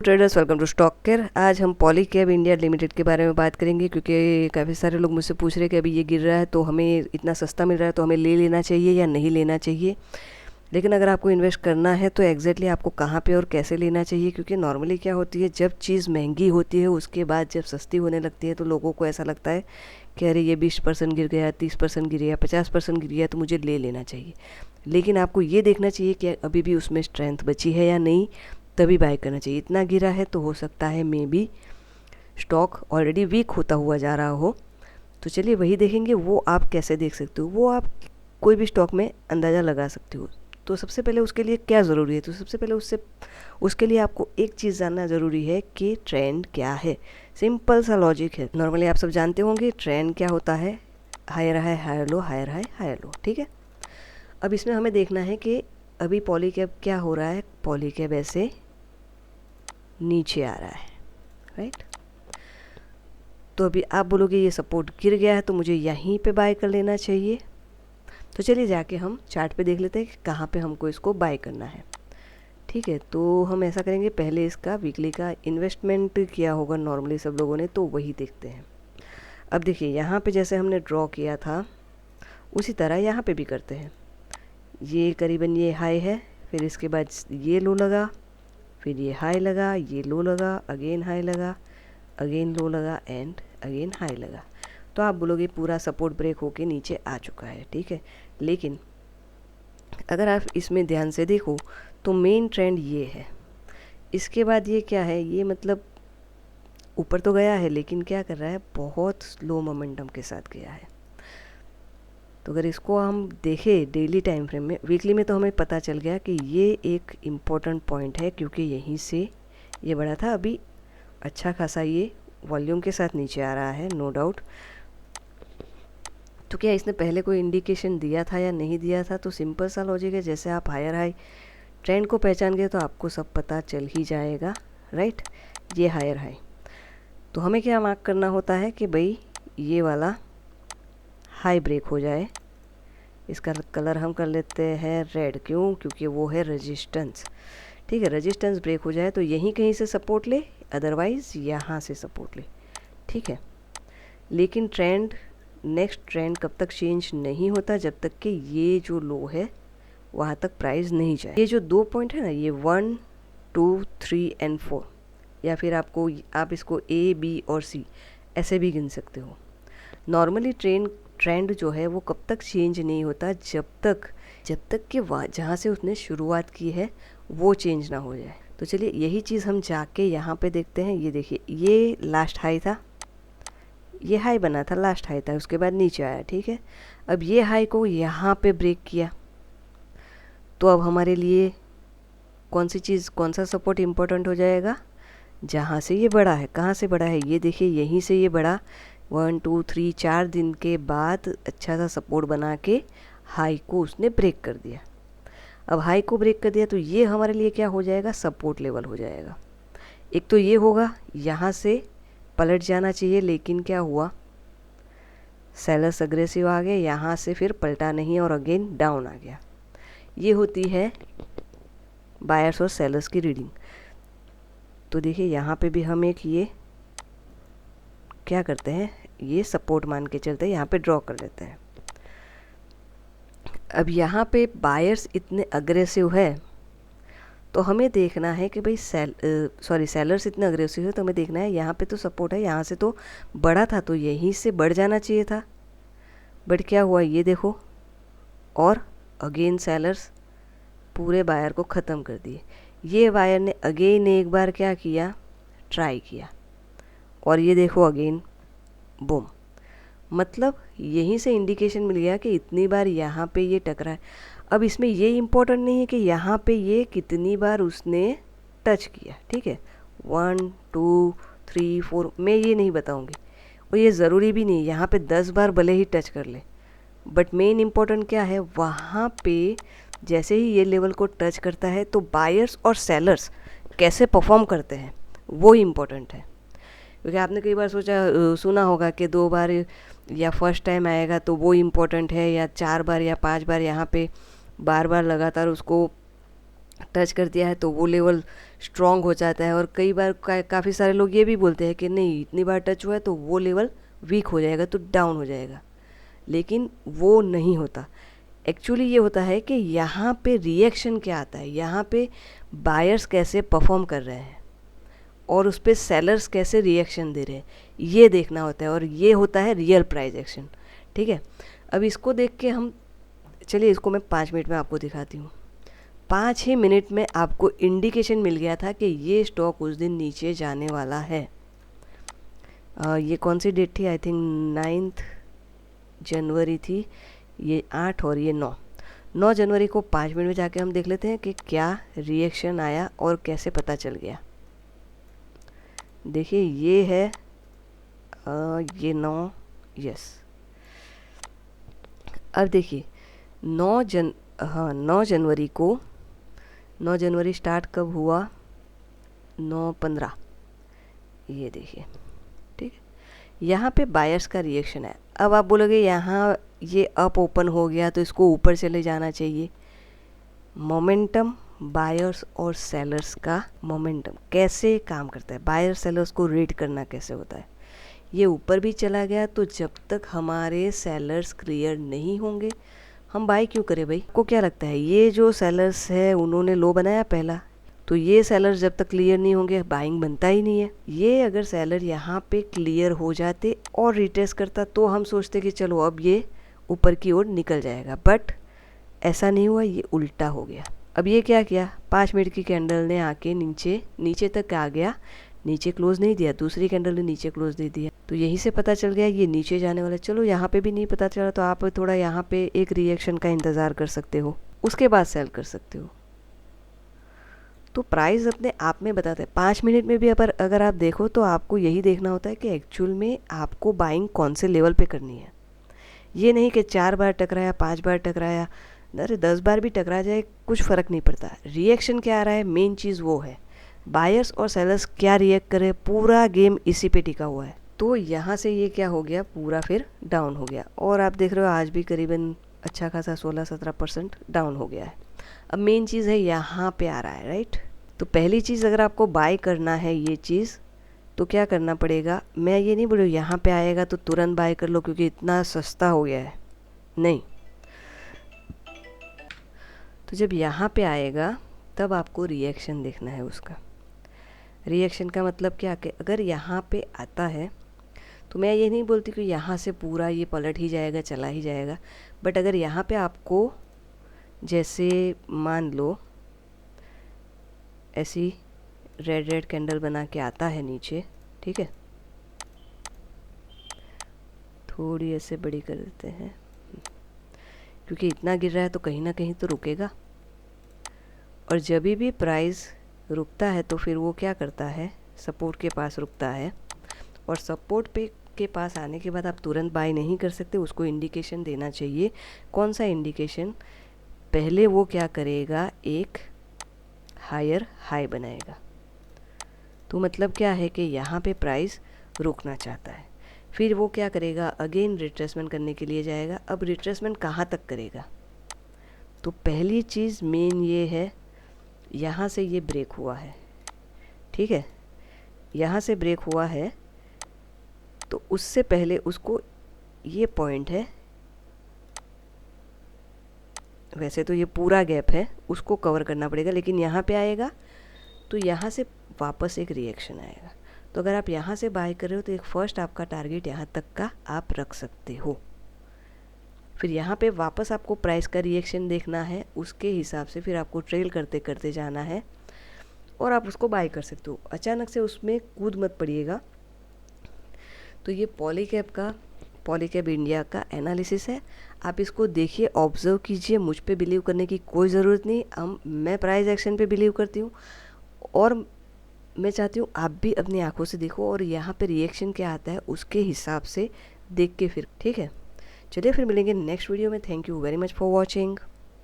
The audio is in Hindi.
Traders, welcome to stock care. आज हम पॉलीकैब इंडिया लिमिटेड के बारे में बात करेंगे क्योंकि काफ़ी सारे लोग मुझसे पूछ रहे हैं कि अभी ये गिर रहा है तो हमें इतना सस्ता मिल रहा है तो हमें ले लेना चाहिए या नहीं लेना चाहिए। लेकिन अगर आपको इन्वेस्ट करना है तो एग्जैक्टली आपको कहाँ पे और कैसे लेना चाहिए, क्योंकि नॉर्मली क्या होती है, जब चीज़ महंगी होती है उसके बाद जब सस्ती होने लगती है तो लोगों को ऐसा लगता है कि अरे ये 20% गिर गया, 30% गिर गया, 50% गिर गया तो मुझे ले लेना चाहिए। लेकिन आपको ये देखना चाहिए कि अभी भी उसमें स्ट्रेंथ बची है या नहीं, तभी बाय करना चाहिए। इतना गिरा है तो हो सकता है may be stock already weak होता हुआ जा रहा हो। तो चलिए वही देखेंगे। वो आप कैसे देख सकते हो, वो आप कोई भी स्टॉक में अंदाज़ा लगा सकते हो। तो सबसे पहले उसके लिए क्या ज़रूरी है, तो सबसे पहले उसके लिए आपको एक चीज़ जानना ज़रूरी है कि ट्रेंड क्या है। सिंपल सा लॉजिक है, नॉर्मली आप सब जानते होंगे ट्रेंड क्या होता है, higher high higher low, higher high higher low, ठीक है। अब इसमें हमें देखना है कि अभी पॉलीकैब क्या हो रहा है। पॉलीकैब ऐसे नीचे आ रहा है, राइट। तो अभी आप बोलोगे ये सपोर्ट गिर गया है तो मुझे यहीं पे बाय कर लेना चाहिए। तो चलिए जाके हम चार्ट पे देख लेते हैं कि कहाँ पे हमको इसको बाय करना है। ठीक है, तो हम ऐसा करेंगे, पहले इसका वीकली का इन्वेस्टमेंट किया होगा नॉर्मली सब लोगों ने, तो वही देखते हैं। अब देखिए यहाँ पे जैसे हमने ड्रॉ किया था उसी तरह यहाँ पे भी करते हैं। ये करीबन ये हाई है, फिर इसके बाद ये लो लगा, फिर ये हाई लगा, ये लो लगा, अगेन हाई लगा, अगेन लो लगा एंड अगेन हाई लगा। तो आप बोलोगे पूरा सपोर्ट ब्रेक होके नीचे आ चुका है, ठीक है। लेकिन अगर आप इसमें ध्यान से देखो तो मेन ट्रेंड ये है। इसके बाद ये क्या है, ये मतलब ऊपर तो गया है लेकिन क्या कर रहा है, बहुत स्लो मोमेंटम के साथ गया है। तो अगर इसको हम देखें डेली टाइम फ्रेम में, वीकली में, तो हमें पता चल गया कि ये एक इम्पोर्टेंट पॉइंट है, क्योंकि यहीं से ये बढ़ा था। अभी अच्छा खासा ये वॉल्यूम के साथ नीचे आ रहा है, नो डाउट। तो क्या इसने पहले कोई इंडिकेशन दिया था या नहीं दिया था, तो सिंपल सा लॉजिक है, जैसे आप हायर हाई ट्रेंड को पहचान गए तो आपको सब पता चल ही जाएगा, राइट। ये हायर हाई, तो हमें क्या मार्क करना होता है कि भाई ये वाला हाई ब्रेक हो जाए। इसका कलर हम कर लेते हैं रेड, क्यों, क्योंकि वो है रेजिस्टेंस, ठीक है। रेजिस्टेंस ब्रेक हो जाए तो यहीं कहीं से सपोर्ट ले, अदरवाइज़ यहाँ से सपोर्ट ले, ठीक है। लेकिन ट्रेंड, नेक्स्ट ट्रेंड कब तक चेंज नहीं होता, जब तक कि ये जो लो है वहाँ तक प्राइस नहीं जाए। ये जो 2 पॉइंट है ना, ये 1 2 3 एंड 4, या फिर आप इसको ए बी और सी ऐसे भी गिन सकते हो। नॉर्मली ट्रेंड जो है वो कब तक चेंज नहीं होता, जब तक कि वहाँ जहाँ से उसने शुरुआत की है वो चेंज ना हो जाए। तो चलिए यही चीज़ हम जाके यहाँ पे देखते हैं। ये देखिए, ये लास्ट हाई था, ये हाई बना था, लास्ट हाई था, उसके बाद नीचे आया, ठीक है। अब ये हाई को यहाँ पे ब्रेक किया, तो अब हमारे लिए कौन सी चीज़, कौन सा सपोर्ट इम्पोर्टेंट हो जाएगा, जहाँ से ये बढ़ा है। कहाँ से बढ़ा है, ये देखिए यहीं से ये बढ़ा, 1 2 3 4 दिन के बाद अच्छा सा सपोर्ट बना के हाई को उसने ब्रेक कर दिया। अब हाई को ब्रेक कर दिया तो ये हमारे लिए क्या हो जाएगा, सपोर्ट लेवल हो जाएगा। एक तो ये होगा, यहाँ से पलट जाना चाहिए, लेकिन क्या हुआ, सेलर्स अग्रेसिव आ गए, यहाँ से फिर पलटा नहीं और अगेन डाउन आ गया। ये होती है बायर्स और सेलर्स की रीडिंग। तो देखिए यहाँ पे भी हम एक ये क्या करते हैं, ये सपोर्ट मान के चलते हैं, यहाँ पे ड्रॉ कर लेते हैं। अब यहाँ पे बायर्स इतने अग्रेसिव है तो हमें देखना है कि भाई सेलर्स इतने अग्रेसिव है तो हमें देखना है, यहाँ पे तो सपोर्ट है, यहाँ से तो बढ़ा था तो यहीं से बढ़ जाना चाहिए था, बट क्या हुआ ये देखो, और अगेन सेलर्स पूरे बायर को ख़त्म कर दिए। ये बायर ने अगेन एक बार क्या किया, ट्राई किया, और ये देखो अगेन बूम। मतलब यहीं से इंडिकेशन मिल गया कि इतनी बार यहाँ पे ये टकरा है। अब इसमें ये इम्पोर्टेंट नहीं है कि यहाँ पे ये कितनी बार उसने टच किया, ठीक है, 1 2 3 4, मैं ये नहीं बताऊँगी, और ये ज़रूरी भी नहीं यहाँ पे 10 बार भले ही टच कर ले, बट मेन इम्पोर्टेंट क्या है, वहाँ पे जैसे ही ये लेवल को टच करता है तो बायर्स और सेलर्स कैसे परफॉर्म करते हैं वो इम्पोर्टेंट है। क्योंकि आपने कई बार सुना होगा कि 2 बार या फर्स्ट टाइम आएगा तो वो इम्पोर्टेंट है, या 4 बार या 5 बार यहाँ पे बार बार लगातार उसको टच कर दिया है तो वो लेवल स्ट्रॉन्ग हो जाता है। और कई बार काफ़ी सारे लोग ये भी बोलते हैं कि नहीं, इतनी बार टच हुआ है तो वो लेवल वीक हो जाएगा, तो डाउन हो जाएगा, लेकिन वो नहीं होता। एक्चुअली ये होता है कि यहाँ पे रिएक्शन क्या आता है, यहाँ पे बायर्स कैसे परफॉर्म कर रहे हैं और उस पर सेलर्स कैसे रिएक्शन दे रहे हैं, ये देखना होता है, और ये होता है रियल प्राइस एक्शन। ठीक है, अब इसको देख के हम, चलिए इसको मैं 5 मिनट में आपको दिखाती हूँ। 5 ही मिनट में आपको इंडिकेशन मिल गया था कि ये स्टॉक उस दिन नीचे जाने वाला है। ये कौन सी डेट थी, आई थिंक 9 जनवरी थी, ये 8 और ये 9 जनवरी को 5 मिनट में जाके हम देख लेते हैं कि क्या रिएक्शन आया और कैसे पता चल गया। देखिए ये है ये 9, यस। अब देखिए 9 जनवरी को, 9 जनवरी स्टार्ट कब हुआ, 9/15, ये देखिए। ठीक है, यहाँ पे बायर्स का रिएक्शन है। अब आप बोलोगे यहाँ ये अप ओपन हो गया तो इसको ऊपर से ले जाना चाहिए। मोमेंटम, बायर्स और सेलर्स का मोमेंटम कैसे काम करता है, बायर सेलर्स को रीड करना कैसे होता है। ये ऊपर भी चला गया तो जब तक हमारे सेलर्स क्लियर नहीं होंगे हम बाय क्यों करें भाई। आपको क्या लगता है, ये जो सेलर्स है उन्होंने लो बनाया पहला, तो ये सेलर्स जब तक क्लियर नहीं होंगे बाइंग बनता ही नहीं है। ये अगर सेलर यहाँ पे क्लियर हो जाते और रिटेस्ट करता तो हम सोचते कि चलो अब ये ऊपर की ओर निकल जाएगा, बट ऐसा नहीं हुआ, ये उल्टा हो गया। अब ये क्या किया, 5 मिनट की कैंडल ने आके नीचे तक आ गया, नीचे क्लोज नहीं दिया, दूसरी कैंडल ने नीचे क्लोज दे दिया, तो यहीं से पता चल गया ये नीचे जाने वाला। चलो यहाँ पे भी नहीं पता चला तो आप थोड़ा यहाँ पे एक रिएक्शन का इंतज़ार कर सकते हो, उसके बाद सेल कर सकते हो। तो प्राइस अपने आप में बताता है। 5 मिनट में भी अगर आप देखो तो आपको यही देखना होता है कि एक्चुअल में आपको बाइंग कौन से लेवल पे करनी है। ये नहीं कि 4 बार टकराया, 5 बार टकराया, अरे 10 बार भी टकरा जाए कुछ फ़र्क नहीं पड़ता। रिएक्शन क्या आ रहा है, मेन चीज़ वो है। बायर्स और सेलर्स क्या रिएक्ट करे, पूरा गेम इसी पे टिका हुआ है। तो यहाँ से ये क्या हो गया, पूरा फिर डाउन हो गया। और आप देख रहे हो आज भी करीबन अच्छा खासा 16-17% डाउन हो गया है। अब मेन चीज़ है यहाँ पे आ रहा है, राइट। तो पहली चीज़ अगर आपको बाय करना है ये चीज़ तो क्या करना पड़ेगा, मैं ये नहीं बोलूँ यहाँ पे आएगा तो तुरंत बाय कर लो क्योंकि इतना सस्ता हो गया है, नहीं। तो जब यहाँ पे आएगा तब आपको रिएक्शन देखना है उसका। रिएक्शन का मतलब क्या कि अगर यहाँ पे आता है तो मैं ये नहीं बोलती कि यहाँ से पूरा ये पलट ही जाएगा, चला ही जाएगा, बट अगर यहाँ पे आपको जैसे मान लो ऐसी रेड कैंडल बना के आता है नीचे, ठीक है, थोड़ी ऐसे बड़ी कर देते हैं क्योंकि इतना गिर रहा है तो कहीं ना कहीं तो रुकेगा। और जब भी प्राइस रुकता है तो फिर वो क्या करता है, सपोर्ट के पास रुकता है, और सपोर्ट पे के पास आने के बाद आप तुरंत बाय नहीं कर सकते, उसको इंडिकेशन देना चाहिए। कौन सा इंडिकेशन, पहले वो क्या करेगा, एक हायर हाई बनाएगा। तो मतलब क्या है कि यहाँ पे प्राइस रुकना चाहता है, फिर वो क्या करेगा, अगेन रिट्रेसमेंट करने के लिए जाएगा। अब रिट्रेसमेंट कहाँ तक करेगा, तो पहली चीज़ मेन ये है, यहाँ से ये ब्रेक हुआ है, ठीक है, यहाँ से ब्रेक हुआ है तो उससे पहले उसको ये पॉइंट है, वैसे तो ये पूरा गैप है उसको कवर करना पड़ेगा, लेकिन यहाँ पे आएगा तो यहाँ से वापस एक रिएक्शन आएगा। तो अगर आप यहाँ से बाय कर रहे हो तो एक फर्स्ट आपका टारगेट यहाँ तक का आप रख सकते हो। फिर यहाँ पे वापस आपको प्राइस का रिएक्शन देखना है, उसके हिसाब से फिर आपको ट्रेल करते करते जाना है और आप उसको बाय कर सकते हो। अचानक से उसमें कूद मत पड़िएगा। तो ये पॉलीकैब इंडिया का एनालिसिस है, आप इसको देखिए, ऑब्जर्व कीजिए। मुझ पे बिलीव करने की कोई ज़रूरत नहीं, मैं प्राइस एक्शन पे बिलीव करती हूँ और मैं चाहती हूँ आप भी अपनी आंखों से देखो और यहाँ पे रिएक्शन क्या आता है उसके हिसाब से देख के फिर, ठीक है। चलिए फिर मिलेंगे नेक्स्ट वीडियो में। Thank you very much for watching.